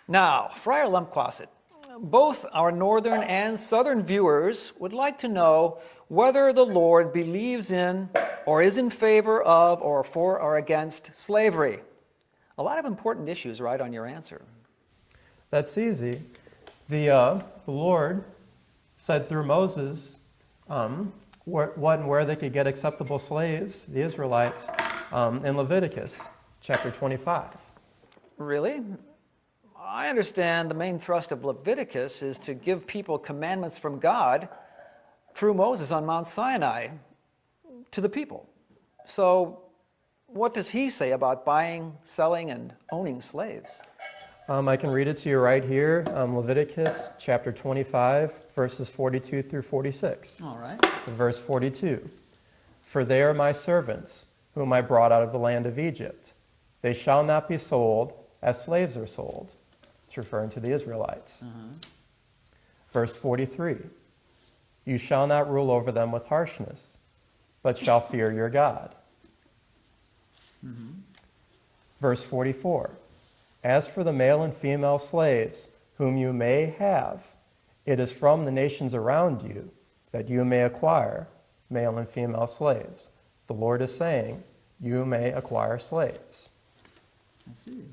Now, Friar Lumpquasset, both our northern and southern viewers would like to know whether the Lord believes in or is in favor of or for or against slavery. A lot of important issues right on your answer. That's easy. The Lord said through Moses what and where they could get acceptable slaves, the Israelites, in Leviticus chapter 25. Really? I understand the main thrust of Leviticus is to give people commandments from God through Moses on Mount Sinai to the people. So what does he say about buying, selling, and owning slaves? I can read it to you right here, Leviticus chapter 25, verses 42 through 46. All right. Verse 42, "For they are my servants, whom I brought out of the land of Egypt. They shall not be sold as slaves are sold." It's referring to the Israelites. Verse 43, "You shall not rule over them with harshness, but shall fear your God." Verse 44, "As for the male and female slaves whom you may have, it is from the nations around you that you may acquire male and female slaves." The Lord is saying, you may acquire slaves. I see.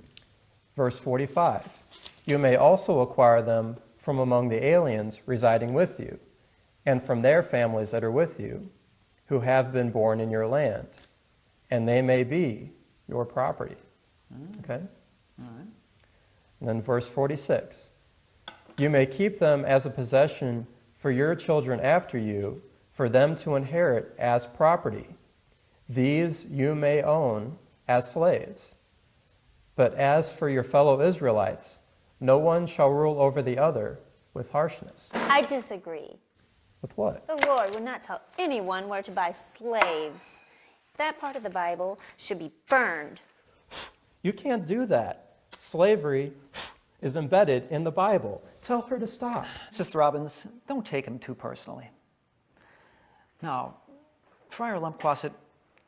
Verse 45, "You may also acquire them from among the aliens residing with you, and from their families that are with you, who have been born in your land, and they may be your property." Okay? All right. And then verse 46, "You may keep them as a possession for your children after you, for them to inherit as property. These you may own as slaves. But as for your fellow Israelites, no one shall rule over the other with harshness." I disagree. With what? The Lord would not tell anyone where to buy slaves. That part of the Bible should be burned. You can't do that. Slavery is embedded in the Bible. Tell her to stop. Sister Robbins, don't take him too personally. Now, Friar Lumpquasset,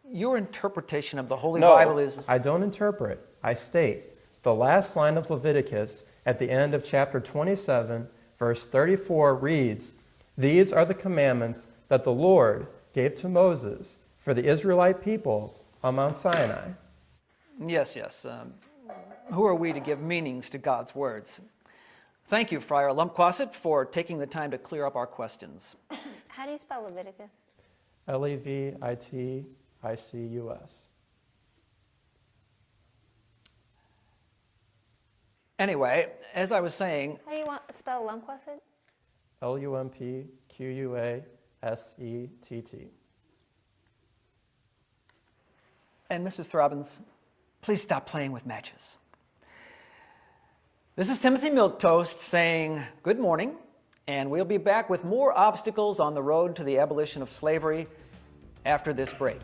your interpretation of the Holy Bible is... I don't interpret. I state. The last line of Leviticus at the end of chapter 27, verse 34 reads, "These are the commandments that the Lord gave to Moses for the Israelite people on Mount Sinai." Yes, yes. Who are we to give meanings to God's words? Thank you, Friar Lumpquasset, for taking the time to clear up our questions. How do you spell Leviticus? Leviticus. Anyway, as I was saying... How do you spell Lumpquasset? Lumpquasett. And Mrs. Throbbins, please stop playing with matches. This is Timothy Milquetoast saying good morning, and we'll be back with more obstacles on the road to the abolition of slavery after this break.